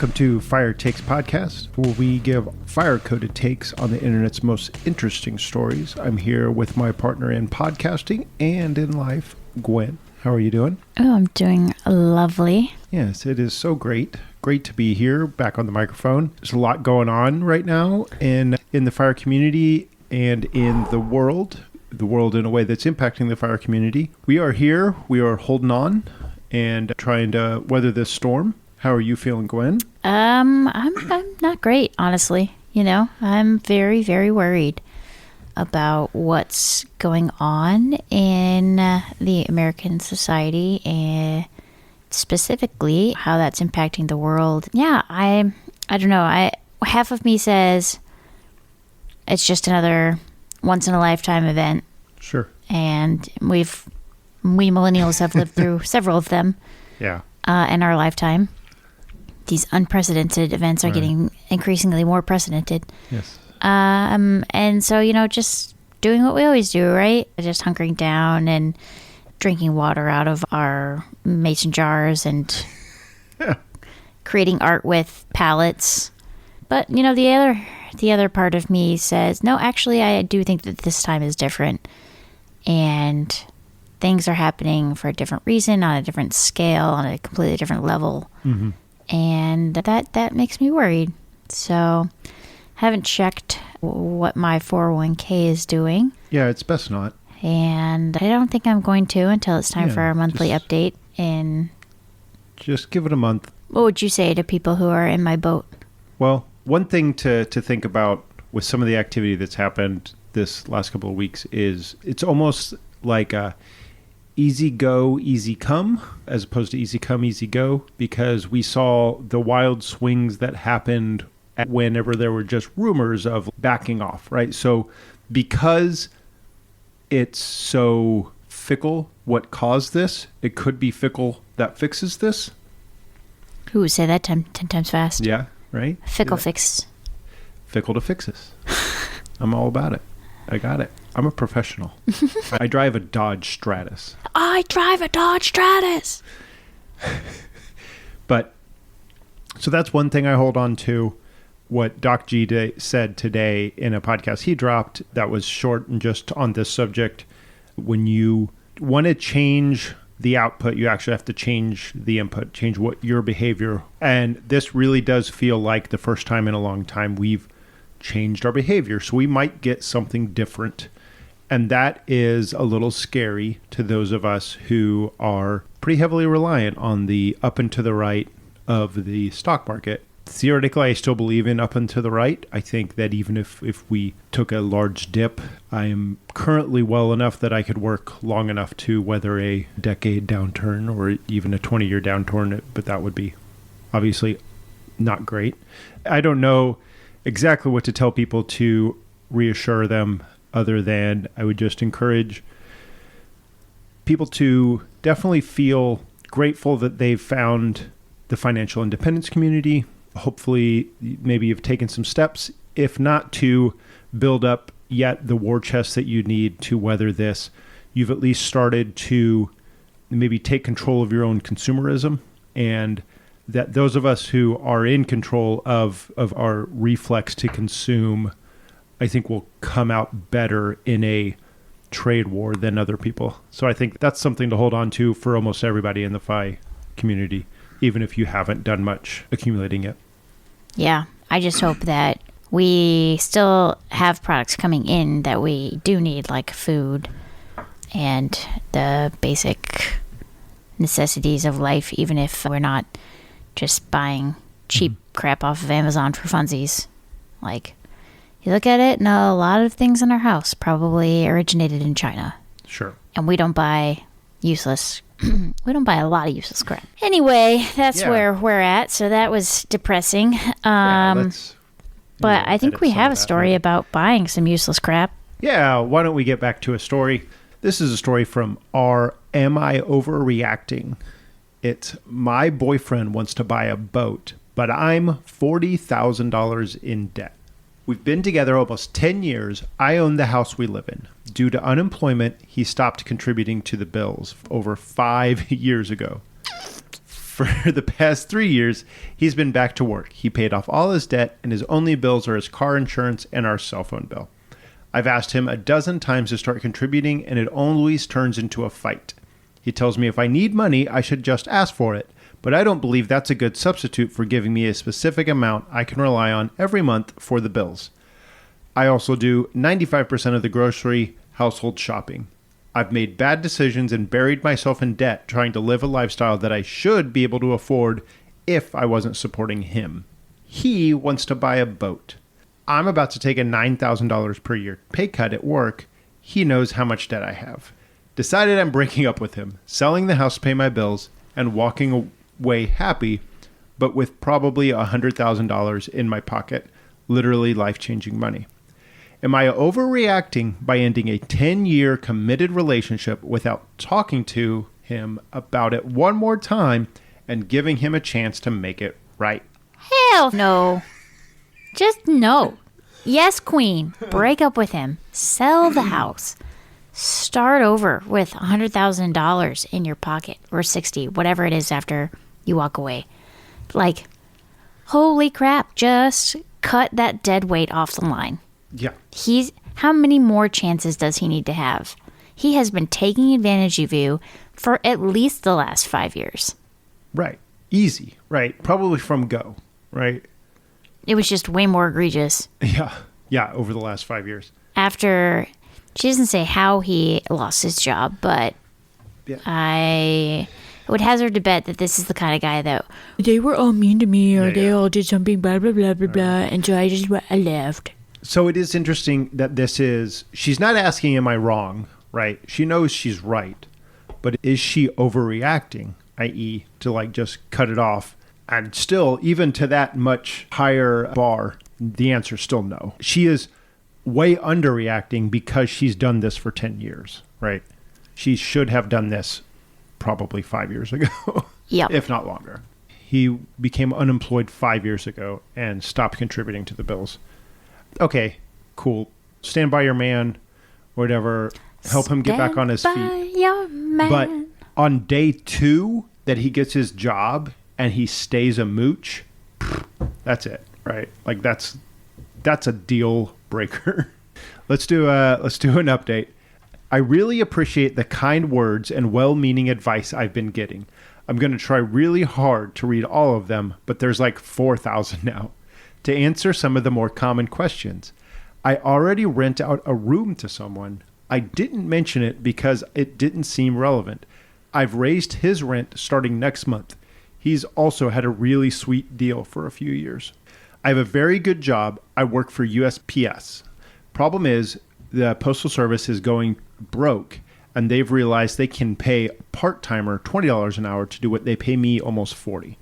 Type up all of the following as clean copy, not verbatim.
Welcome to Fire Takes Podcast, where we give fire-coded takes on the internet's most interesting stories. I'm here with my partner in podcasting and in life, Gwen. How are you doing? Oh, I'm doing lovely. Yes, it is so great. Great to be here, back on the microphone. There's a lot going on right now in the fire community and in the world in a way that's impacting the fire community. We are here. We are holding on and trying to weather this storm. How are you feeling, Gwen? I'm not great, honestly. You know, I'm very, very worried about what's going on in the American society and specifically how that's impacting the world. Yeah, I don't know. Half of me says it's just another once in a lifetime event. Sure. And we millennials have lived through several of them. Yeah. In our lifetime. These unprecedented events are getting increasingly more precedented. Yes. And so, you know, just doing what we always do, right? Just hunkering down and drinking water out of our mason jars and creating art with palettes. But, you know, the other part of me says, no, actually, I do think that this time is different. And things are happening for a different reason, on a different scale, on a completely different level. Mm-hmm. And that makes me worried. So haven't checked what my 401k is doing. Yeah, it's best not. And I don't think I'm going to until it's time for our monthly update. And just give it a month. What would you say to people who are in my boat? Well, one thing to think about with some of the activity that's happened this last couple of weeks is it's almost like a easy go, easy come, as opposed to easy come, easy go, because we saw the wild swings that happened whenever there were just rumors of backing off, right? So because it's so fickle, what caused this, it could be fickle that fixes this. Ooh, say that 10 times fast. Yeah, right? Fickle fix. Fickle to fixes. I'm all about it. I got it. I'm a professional. I drive a Dodge Stratus. I drive a Dodge Stratus. But, so that's one thing I hold on to. What Doc G said today in a podcast he dropped that was short and just on this subject. When you want to change the output, you actually have to change the input, change what your behavior. And this really does feel like the first time in a long time we've changed our behavior. So we might get something different. And that is a little scary to those of us who are pretty heavily reliant on the up and to the right of the stock market. Theoretically, I still believe in up and to the right. I think that even if we took a large dip, I am currently well enough that I could work long enough to weather a decade downturn or even a 20-year downturn, but that would be obviously not great. I don't know exactly what to tell people to reassure them, other than I would just encourage people to definitely feel grateful that they've found the financial independence community. Hopefully, maybe you've taken some steps, if not to build up yet the war chest that you need to weather this. You've at least started to maybe take control of your own consumerism, and that those of us who are in control of our reflex to consume, I think will come out better in a trade war than other people. So I think that's something to hold on to for almost everybody in the FI community, even if you haven't done much accumulating yet. Yeah, I just hope that we still have products coming in that we do need, like food and the basic necessities of life, even if we're not just buying cheap crap off of Amazon for funsies. Like, you look at it, and a lot of things in our house probably originated in China. Sure. And we don't buy useless. We don't buy a lot of useless crap. Anyway, that's where we're at. So that was depressing. But I think we have a story about buying some useless crap. Yeah, why don't we get back to a story? This is a story from our Am I Overreacting? It's my boyfriend wants to buy a boat, but I'm $40,000 in debt. We've been together almost 10 years. I own the house we live in. Due to unemployment, he stopped contributing to the bills over 5 years ago. For the past 3 years, he's been back to work. He paid off all his debt, and his only bills are his car insurance and our cell phone bill. I've asked him a dozen times to start contributing, and it always turns into a fight. He tells me if I need money, I should just ask for it, but I don't believe that's a good substitute for giving me a specific amount I can rely on every month for the bills. I also do 95% of the grocery household shopping. I've made bad decisions and buried myself in debt trying to live a lifestyle that I should be able to afford if I wasn't supporting him. He wants to buy a boat. I'm about to take a $9,000 per year pay cut at work. He knows how much debt I have. Decided I'm breaking up with him, selling the house to pay my bills, and walking away happy, but with probably $100,000 in my pocket. Literally life-changing money. Am I overreacting by ending a 10-year committed relationship without talking to him about it one more time and giving him a chance to make it right? Hell no. Just no. Yes, queen. Break up with him. Sell the house. Start over with $100,000 in your pocket, or 60, whatever it is after you walk away. Like, holy crap, just cut that dead weight off the line. Yeah. How many more chances does he need to have? He has been taking advantage of you for at least the last 5 years. Right. Easy. Right. Probably from go. Right. It was just way more egregious. Yeah. Yeah. Over the last 5 years. After, she doesn't say how he lost his job, but yeah. I would hazard to bet that this is the kind of guy that they were all mean to me, or they all did something blah, blah, blah, blah, blah, and so I left. So it is interesting that she's not asking, am I wrong, right? She knows she's right, but is she overreacting, i.e. to like just cut it off? And still, even to that much higher bar, the answer is still no. She is way underreacting because she's done this for 10 years, right? She should have done this probably 5 years ago, yep. If not longer. He became unemployed 5 years ago and stopped contributing to the bills. Okay, cool. Stand by your man, whatever. Help him get back on his feet. Your man. But on day 2 that he gets his job and he stays a mooch, that's it, right? Like that's a deal breaker. Let's do an update. I really appreciate the kind words and well-meaning advice I've been getting. I'm going to try really hard to read all of them, but there's like 4,000 now. To answer some of the more common questions, I already rent out a room to someone. I didn't mention it because it didn't seem relevant. I've raised his rent starting next month. He's also had a really sweet deal for a few years. I have a very good job. I work for USPS. Problem is, the Postal Service is going broke, and they've realized they can pay a part-timer $20 an hour to do what they pay me almost $40.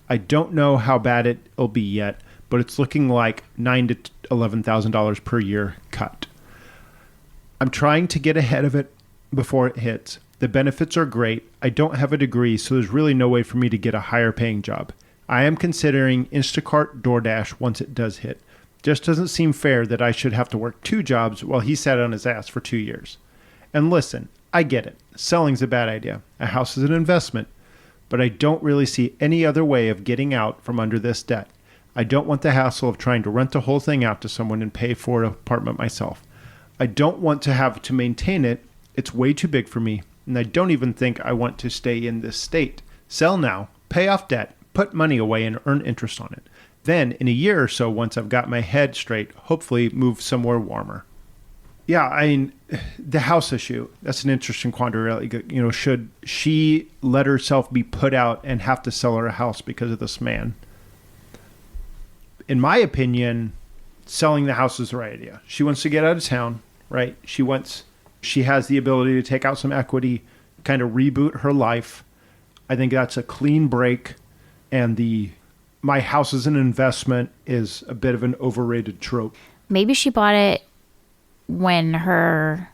I don't know how bad it'll be yet, but it's looking like $9,000 to $11,000 per year cut. I'm trying to get ahead of it before it hits. The benefits are great. I don't have a degree, so there's really no way for me to get a higher paying job. I am considering Instacart DoorDash once it does hit. Just doesn't seem fair that I should have to work 2 jobs while he sat on his ass for 2 years. And listen, I get it. Selling's a bad idea. A house is an investment. But I don't really see any other way of getting out from under this debt. I don't want the hassle of trying to rent the whole thing out to someone and pay for an apartment myself. I don't want to have to maintain it. It's way too big for me, and I don't even think I want to stay in this state. Sell now, pay off debt, put money away, and earn interest on it. Then, in a year or so, once I've got my head straight, hopefully move somewhere warmer. Yeah, I mean, the house issue, that's an interesting quandary. You know, should she let herself be put out and have to sell her house because of this man? In my opinion, selling the house is the right idea. She wants to get out of town, right? She has the ability to take out some equity, kind of reboot her life. I think that's a clean break. And my house is an investment is a bit of an overrated trope. Maybe she bought it when her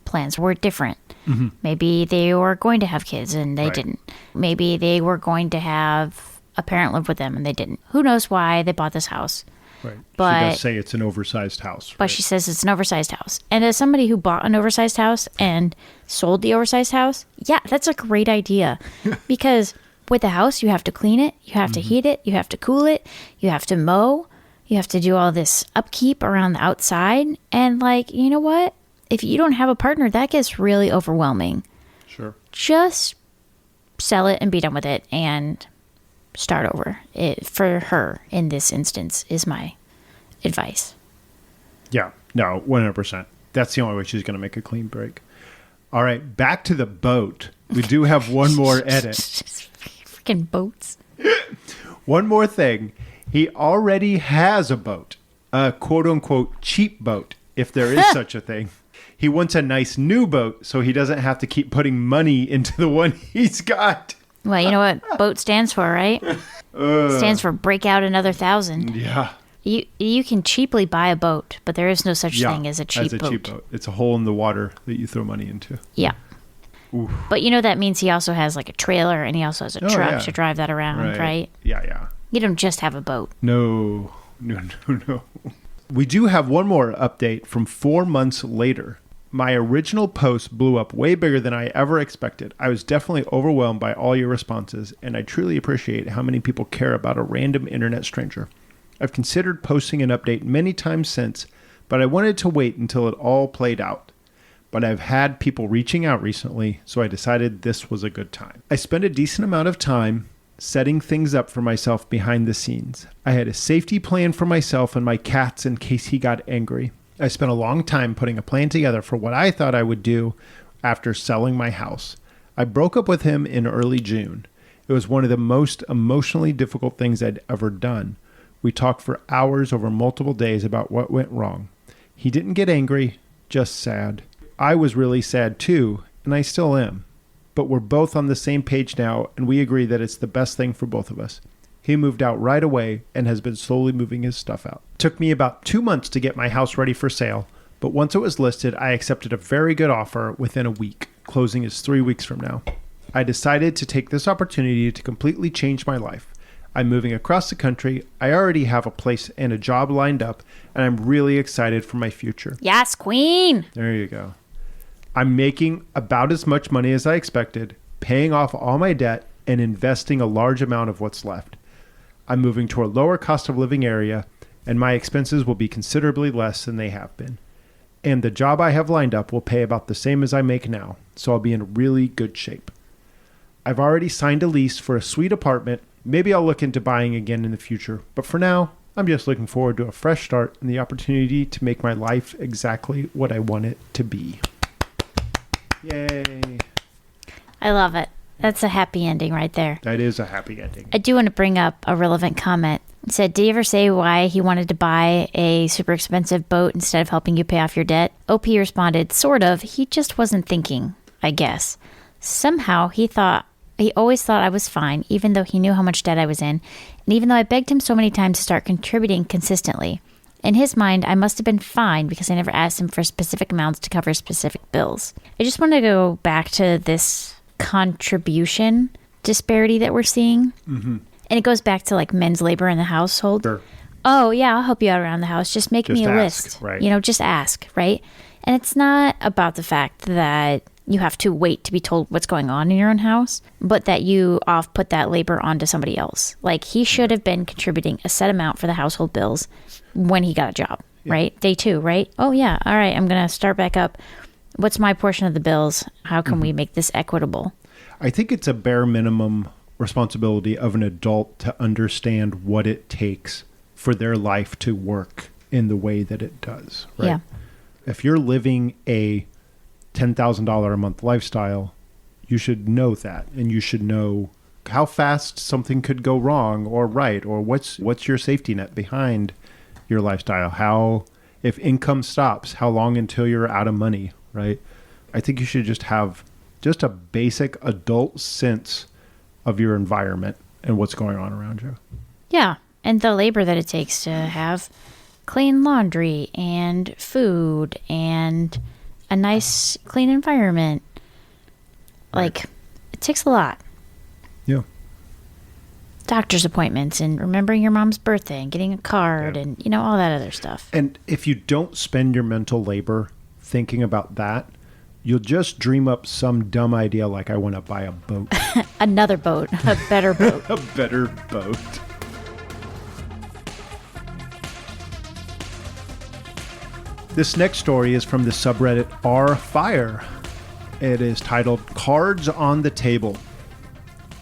plans were different. Mm-hmm. Maybe they were going to have kids and they didn't. Maybe they were going to have a parent live with them and they didn't. Who knows why they bought this house. Right. But she does say it's an oversized house. But she says it's an oversized house. And as somebody who bought an oversized house and sold the oversized house, yeah, that's a great idea. Because with the house, you have to clean it, you have to heat it, you have to cool it, you have to mow, you have to do all this upkeep around the outside. And like, you know what? If you don't have a partner, that gets really overwhelming. Sure. Just sell it and be done with it and start over. It, for her, in this instance, is my advice. Yeah, no, 100%. That's the only way she's going to make a clean break. All right, back to the boat. We do have one more edit. Freaking boats. One more thing. He already has a boat, a quote-unquote cheap boat, if there is such a thing. He wants a nice new boat so he doesn't have to keep putting money into the one he's got. Well, you know what boat stands for, right? Stands for break out another 1,000. Yeah. You can cheaply buy a boat, but there is no such thing as a cheap boat. It's a hole in the water that you throw money into. Yeah. Oof. But you know that means he also has like a trailer and he also has a truck to drive that around, right? Yeah. You don't just have a boat. No. We do have one more update from 4 months later. My original post blew up way bigger than I ever expected. I was definitely overwhelmed by all your responses, and I truly appreciate how many people care about a random internet stranger. I've considered posting an update many times since, but I wanted to wait until it all played out. But I've had people reaching out recently, so I decided this was a good time. I spent a decent amount of time setting things up for myself behind the scenes. I had a safety plan for myself and my cats in case he got angry. I spent a long time putting a plan together for what I thought I would do after selling my house. I broke up with him in early June. It was one of the most emotionally difficult things I'd ever done. We talked for hours over multiple days about what went wrong. He didn't get angry, just sad. I was really sad too, and I still am. But we're both on the same page now, and we agree that it's the best thing for both of us. He moved out right away and has been slowly moving his stuff out. Took me about 2 months to get my house ready for sale, but once it was listed, I accepted a very good offer within a week. Closing is 3 weeks from now. I decided to take this opportunity to completely change my life. I'm moving across the country. I already have a place and a job lined up, and I'm really excited for my future. Yes, queen! There you go. I'm making about as much money as I expected, paying off all my debt, and investing a large amount of what's left. I'm moving to a lower cost of living area, and my expenses will be considerably less than they have been. And the job I have lined up will pay about the same as I make now, so I'll be in really good shape. I've already signed a lease for a sweet apartment. Maybe I'll look into buying again in the future, but for now, I'm just looking forward to a fresh start and the opportunity to make my life exactly what I want it to be. Yay. I love it. That's a happy ending right there. That is a happy ending. I do want to bring up a relevant comment. It said, did he ever say why he wanted to buy a super expensive boat instead of helping you pay off your debt? OP responded, sort of. He just wasn't thinking, I guess. Somehow he always thought I was fine, even though he knew how much debt I was in, and even though I begged him so many times to start contributing consistently. In his mind, I must have been fine because I never asked him for specific amounts to cover specific bills. I just want to go back to this contribution disparity that we're seeing. Mm-hmm. And it goes back to like men's labor in the household. Sure. Oh, yeah, I'll help you out around the house. Just make me a list. Right. Just ask, right? And it's not about the fact that you have to wait to be told what's going on in your own house, but that you put that labor onto somebody else. Like he should have been contributing a set amount for the household bills when he got a job, right? Day 2, right? Oh, yeah. All right. I'm going to start back up. What's my portion of the bills? How can we make this equitable? I think it's a bare minimum responsibility of an adult to understand what it takes for their life to work in the way that it does, right? Yeah. If you're living a $10,000 a month lifestyle, you should know that, and you should know how fast something could go wrong or right, or what's your safety net behind your lifestyle. How, if income stops, how long until you're out of money, right? I think you should just have just a basic adult sense of your environment and what's going on around you. Yeah. And the labor that it takes to have clean laundry and food and a nice, clean environment. Like, it takes a lot. Yeah. Doctor's appointments and remembering your mom's birthday and getting a card and, all that other stuff. And if you don't spend your mental labor thinking about that, You'll just dream up some dumb idea like I want to buy a boat. Another boat, a better boat. A better boat. This next story is from the subreddit r/Fire. It is titled Cards on the Table.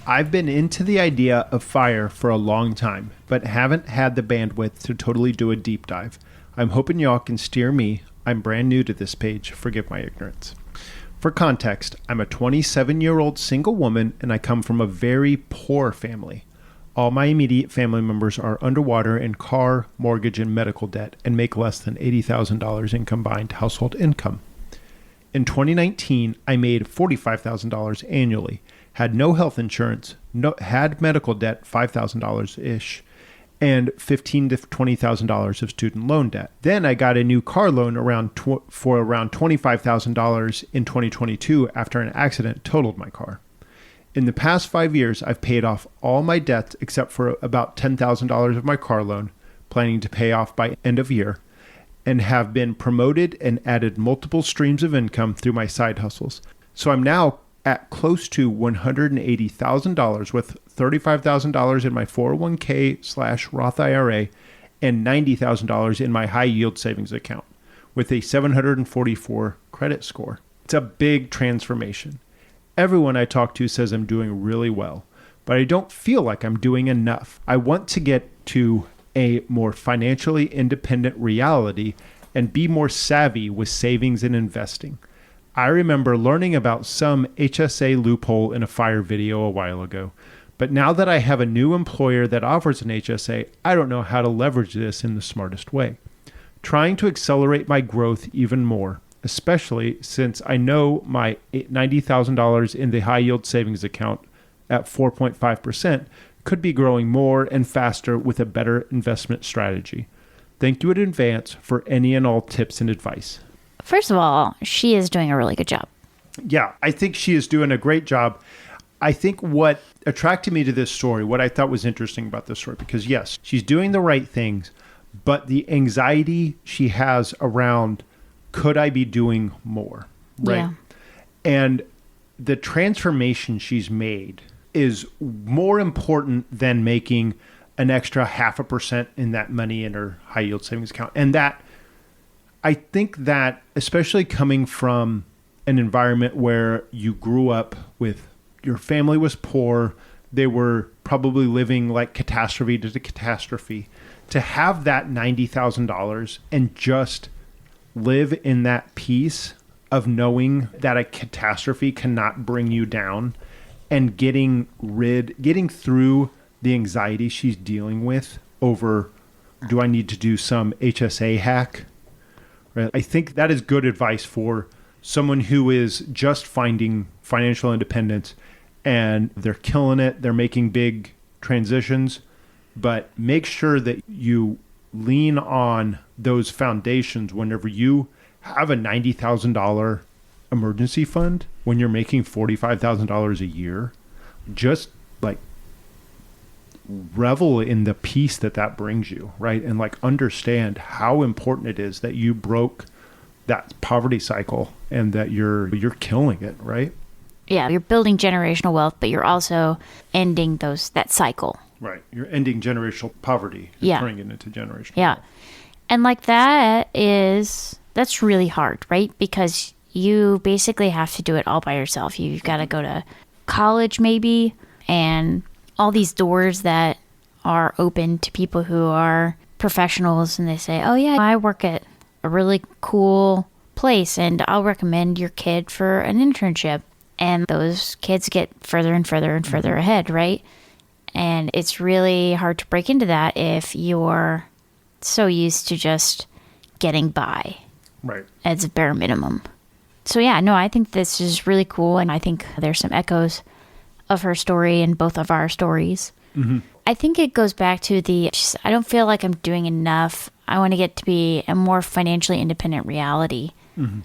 I've been into the idea of fire for a long time, but haven't had the bandwidth to totally do a deep dive. I'm hoping y'all can steer me. I'm brand new to this page. Forgive my ignorance. For context, I'm a 27-year-old single woman, and I come from a very poor family. All my immediate family members are underwater in car, mortgage, and medical debt and make less than $80,000 in combined household income. In 2019, I made $45,000 annually, had no health insurance, had medical debt, $5,000-ish, and $15,000 to $20,000 of student loan debt. Then I got a new car loan for around $25,000 in 2022 after an accident totaled my car. In the past 5 years, I've paid off all my debts except for about $10,000 of my car loan, planning to pay off by end of year, and have been promoted and added multiple streams of income through my side hustles. So I'm now at close to $180,000 with $35,000 in my 401k/Roth IRA and $90,000 in my high yield savings account with a 744 credit score. It's a big transformation. Everyone I talk to says I'm doing really well, but I don't feel like I'm doing enough. I want to get to a more financially independent reality and be more savvy with savings and investing. I remember learning about some HSA loophole in a fire video a while ago, but now that I have a new employer that offers an HSA, I don't know how to leverage this in the smartest way. Trying to accelerate my growth even more, especially since I know my $90,000 in the high yield savings account at 4.5% could be growing more and faster with a better investment strategy. Thank you in advance for any and all tips and advice. First of all, she is doing a really good job. Yeah, I think she is doing a great job. I think what attracted me to this story, what I thought was interesting about this story, because yes, she's doing the right things, but the anxiety she has around, could I be doing more? Right. Yeah. And the transformation she's made is more important than making an extra 0.5% in that money in her high yield savings account. And that, I think that, especially coming from an environment where you grew up with, your family was poor, they were probably living like catastrophe to catastrophe, to have that $90,000 and just live in that peace of knowing that a catastrophe cannot bring you down, and getting through the anxiety she's dealing with over, do I need to do some HSA hack? Right? I think that is good advice for someone who is just finding financial independence and they're killing it. They're making big transitions, but make sure that you lean on those foundations whenever you have a $90,000 emergency fund, when you're making $45,000 a year. Just like revel in the peace that brings you, right? And like understand how important it is that you broke that poverty cycle and that you're killing it, right? Yeah, you're building generational wealth, but you're also ending that cycle. Right. You're ending generational poverty and turning it into generational wealth. And like that's really hard, right? Because you basically have to do it all by yourself. You've got to go to college maybe, and all these doors that are open to people who are professionals, and they say, oh yeah, I work at a really cool place and I'll recommend your kid for an internship. And those kids get further and further and further ahead, right? And it's really hard to break into that if you're so used to just getting by. Right. As a bare minimum. So yeah, no, I think this is really cool. And I think there's some echoes of her story in both of our stories. Mm-hmm. I think it goes back to I don't feel like I'm doing enough. I want to get to be a more financially independent reality. Mm-hmm.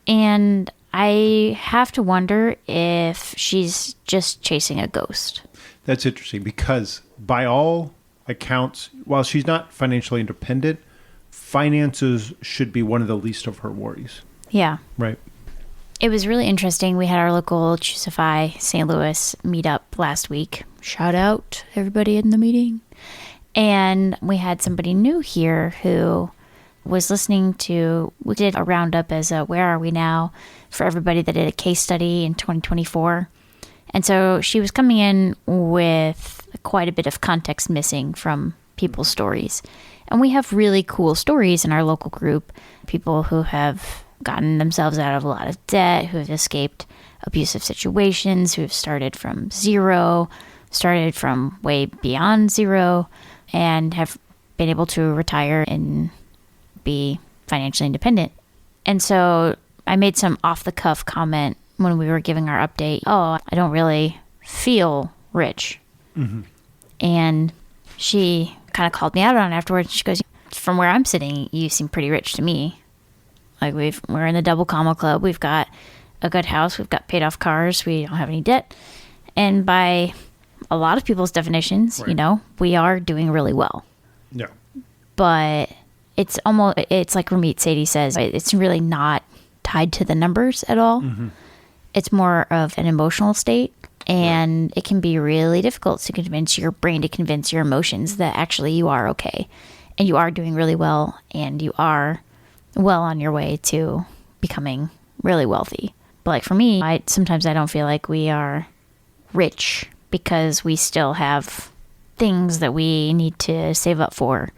And I have to wonder if she's just chasing a ghost. That's interesting because by all accounts, while she's not financially independent, finances should be one of the least of her worries. Yeah. Right. It was really interesting. We had our local Choosify St. Louis meetup last week. Shout out everybody in the meeting. And we had somebody new here who was listening to, we did a roundup as a Where Are We Now for everybody that did a case study in 2024. And so she was coming in with quite a bit of context missing from people's stories. And we have really cool stories in our local group. People who have gotten themselves out of a lot of debt, who have escaped abusive situations, who have started from zero, started from way beyond zero, and have been able to retire and be financially independent. And so I made some off-the-cuff comment when we were giving our update. Oh, I don't really feel rich. Mm-hmm. And she kind of called me out on it afterwards. She goes, from where I'm sitting, you seem pretty rich to me. Like we're in the double comma club. We've got a good house. We've got paid off cars. We don't have any debt. And by a lot of people's definitions, right, we are doing really well. Yeah. But it's like Ramit Sethi says, it's really not tied to the numbers at all. Mm-hmm. It's more of an emotional state. And right, it can be really difficult to convince your brain, to convince your emotions that actually you are okay. And you are doing really well. And you are well on your way to becoming really wealthy. But like for me, sometimes I don't feel like we are rich because we still have things that we need to save up for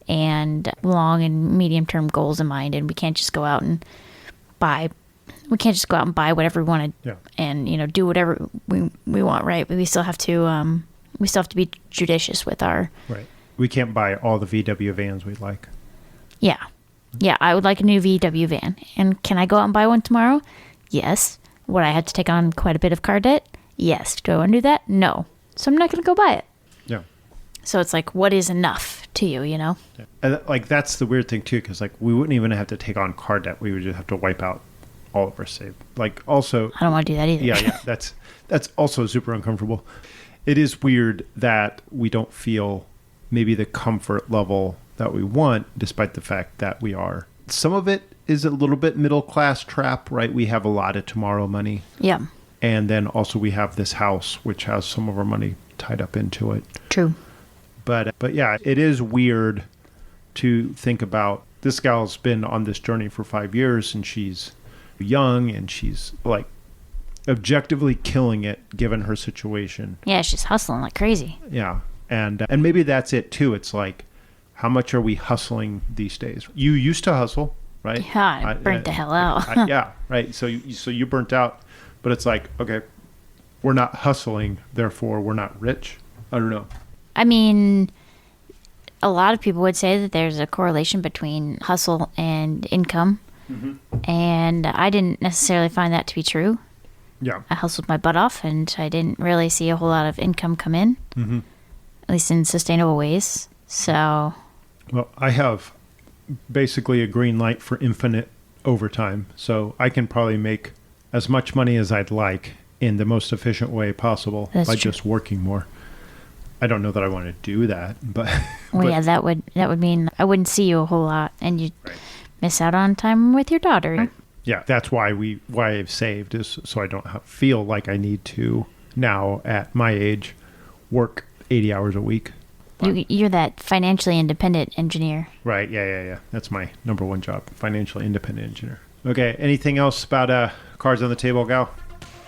and long and medium term goals in mind. And we can't just go out and buy whatever we want to, and do whatever we want, right? But we still have to be judicious with our, right. We can't buy all the VW vans we'd like. Yeah. Yeah, I would like a new VW van. And can I go out and buy one tomorrow? Yes. Would I have to take on quite a bit of car debt? Yes. Do I want to do that? No. So I'm not going to go buy it. Yeah. So it's like, what is enough to you, Yeah. And that's the weird thing too, because we wouldn't even have to take on car debt. We would just have to wipe out all of our save. Also, I don't want to do that either. Yeah. That's also super uncomfortable. It is weird that we don't feel maybe the comfort level that we want, despite the fact that we are. Some of it is a little bit middle class trap, right? We have a lot of tomorrow money. Yeah. And then also we have this house, which has some of our money tied up into it. True. But yeah, it is weird to think about. This gal's been on this journey for 5 years, and she's young, and she's objectively killing it given her situation. Yeah, she's hustling like crazy. Yeah. And maybe that's it too. It's like, how much are we hustling these days? You used to hustle, right? Yeah, I burnt the hell out. Yeah, right. So you burnt out, but it's like, okay, we're not hustling, therefore we're not rich. I don't know. I mean, a lot of people would say that there's a correlation between hustle and income. Mm-hmm. And I didn't necessarily find that to be true. Yeah. I hustled my butt off, and I didn't really see a whole lot of income come in, mm-hmm, at least in sustainable ways. So... Well, I have basically a green light for infinite overtime, so I can probably make as much money as I'd like in the most efficient way possible. That's by true. Just working more. I don't know that I want to do that, but... Yeah, that would mean I wouldn't see you a whole lot, and you'd miss out on time with your daughter. Right. Yeah, that's why I've saved, is so I don't feel like I need to now at my age work 80 hours a week. You're that financially independent engineer. Right. Yeah. That's my number one job. Financially independent engineer. Okay. Anything else about cards on the table, gal?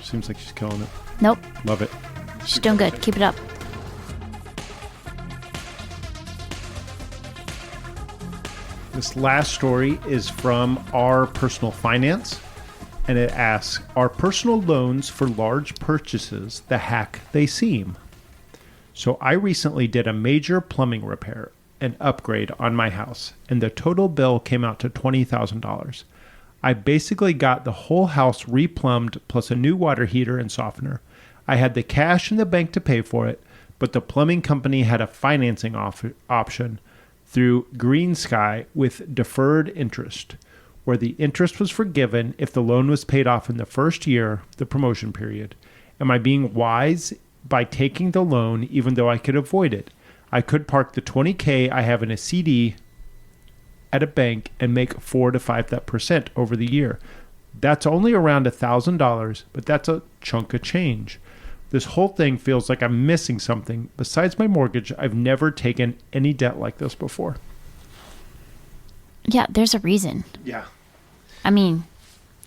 Seems like she's killing it. Nope. Love it. She's doing good. Keep it up. This last story is from Our Personal Finance, and it asks, are personal loans for large purchases the hack they seem? So I recently did a major plumbing repair and upgrade on my house, and the total bill came out to $20,000. I basically got the whole house replumbed plus a new water heater and softener. I had the cash in the bank to pay for it, but the plumbing company had a financing option through Green Sky with deferred interest, where the interest was forgiven if the loan was paid off in the first year, the promotion period. Am I being wise by taking the loan even though I could avoid it? I could park the $20,000 I have in a CD at a bank and make 4 to 5% over the year. That's only around $1,000, but that's a chunk of change. This whole thing feels like I'm missing something. Besides my mortgage, I've never taken any debt like this before. Yeah, there's a reason. Yeah. I mean,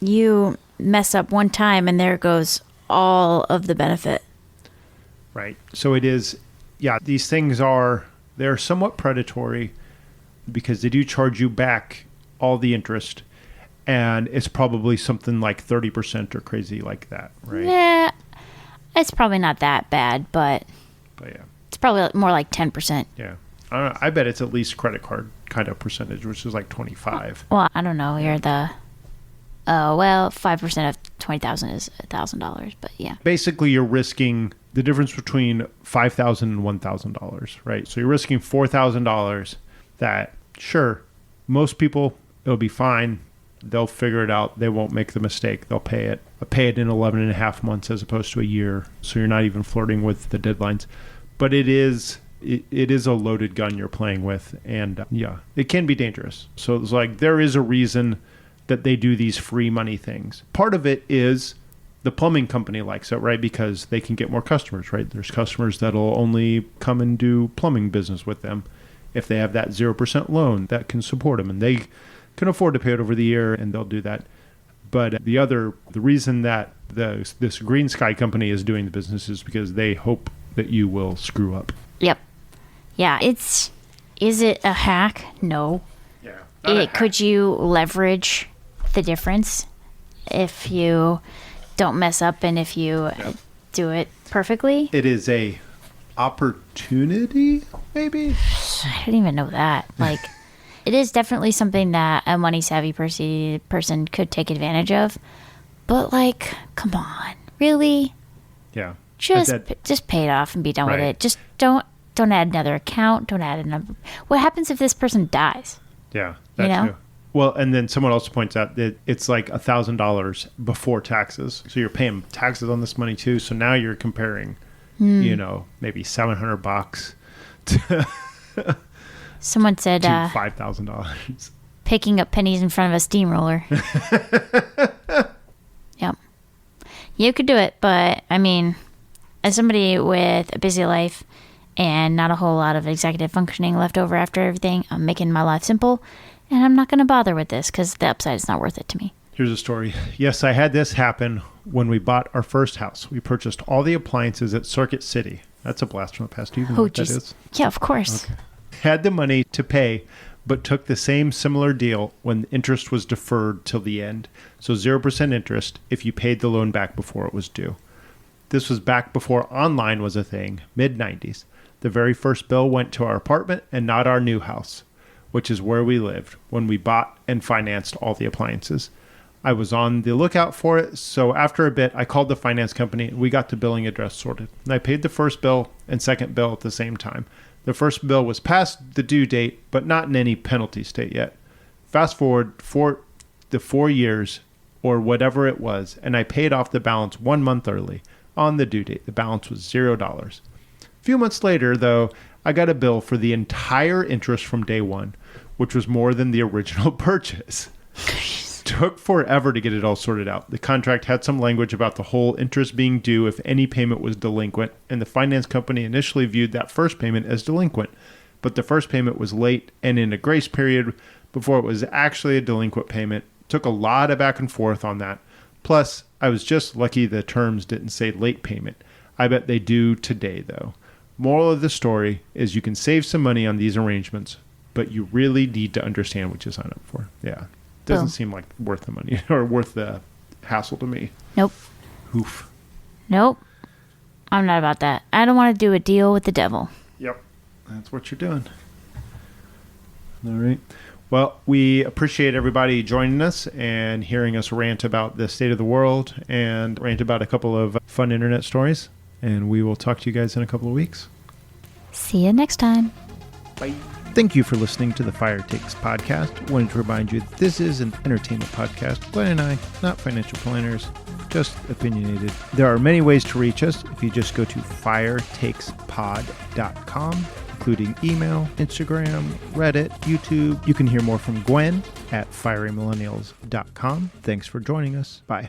you mess up one time and there goes all of the benefit. Right. So it is, yeah, these things they're somewhat predatory because they do charge you back all the interest. And it's probably something like 30% or crazy like that, right? Yeah, it's probably not that bad, but yeah. It's probably more like 10%. Yeah. I don't know. I bet it's at least credit card kind of percentage, which is like 25. Well, I don't know. You're the... 5% of $20,000 is $1,000, but yeah. Basically, you're risking the difference between $5,000 and $1,000, right? So you're risking $4,000 that, sure, most people, it'll be fine. They'll figure it out. They won't make the mistake. They'll pay it. Pay it in 11 and a half months as opposed to a year. So you're not even flirting with the deadlines. But it is a loaded gun you're playing with. And yeah, it can be dangerous. So it's like there is a reason that they do these free money things. Part of it is the plumbing company likes it, right? Because they can get more customers, right? There's customers that'll only come and do plumbing business with them if they have that 0% loan that can support them. And they can afford to pay it over the year, and they'll do that. But the reason that this Green Sky company is doing the business is because they hope that you will screw up. Yep. Yeah, is it a hack? No. Yeah. Could you leverage the difference if you don't mess up and if you do it perfectly? It is a opportunity, maybe? I didn't even know that. Like, it is definitely something that a money savvy person could take advantage of. But like, come on, really? Yeah. Just pay it off and be done with it. Just don't add another account. Don't add a number. What happens if this person dies? Yeah, that too. Well, and then someone else points out that it's like $1,000 before taxes. So you're paying taxes on this money too. So now you're comparing, maybe $700 to someone said to $5,000. Picking up pennies in front of a steamroller. Yep. You could do it, but I mean, as somebody with a busy life and not a whole lot of executive functioning left over after everything, I'm making my life simple, and I'm not going to bother with this because the upside is not worth it to me. Here's a story. Yes, I had this happen when we bought our first house. We purchased all the appliances at Circuit City. That's a blast from the past. Do you even know what that is? Yeah, of course. Okay. Had the money to pay, but took the same similar deal when interest was deferred till the end. So 0% interest if you paid the loan back before it was due. This was back before online was a thing, mid-90s. The very first bill went to our apartment and not our new house, which is where we lived when we bought and financed all the appliances. I was on the lookout for it, so after a bit, I called the finance company and we got the billing address sorted. And I paid the first bill and second bill at the same time. The first bill was past the due date, but not in any penalty state yet. Fast forward for the 4 years or whatever it was, and I paid off the balance 1 month early. On the due date, the balance was $0. A few months later, though, I got a bill for the entire interest from day one, which was more than the original purchase. Took forever to get it all sorted out. The contract had some language about the whole interest being due if any payment was delinquent, and the finance company initially viewed that first payment as delinquent. But the first payment was late and in a grace period before it was actually a delinquent payment. Took a lot of back and forth on that. Plus, I was just lucky the terms didn't say late payment. I bet they do today, though. Moral of the story is you can save some money on these arrangements, but you really need to understand what you sign up for. Yeah. Doesn't seem like worth the money or worth the hassle to me. Nope. Oof. Nope. I'm not about that. I don't want to do a deal with the devil. Yep. That's what you're doing. All right. Well, we appreciate everybody joining us and hearing us rant about the state of the world and rant about a couple of fun internet stories. And we will talk to you guys in a couple of weeks. See you next time. Bye. Thank you for listening to the Fire Takes podcast. Wanted to remind you that this is an entertainment podcast. Gwen and I, not financial planners, just opinionated. There are many ways to reach us if you just go to firetakespod.com, including email, Instagram, Reddit, YouTube. You can hear more from Gwen at firymillennials.com. Thanks for joining us. Bye.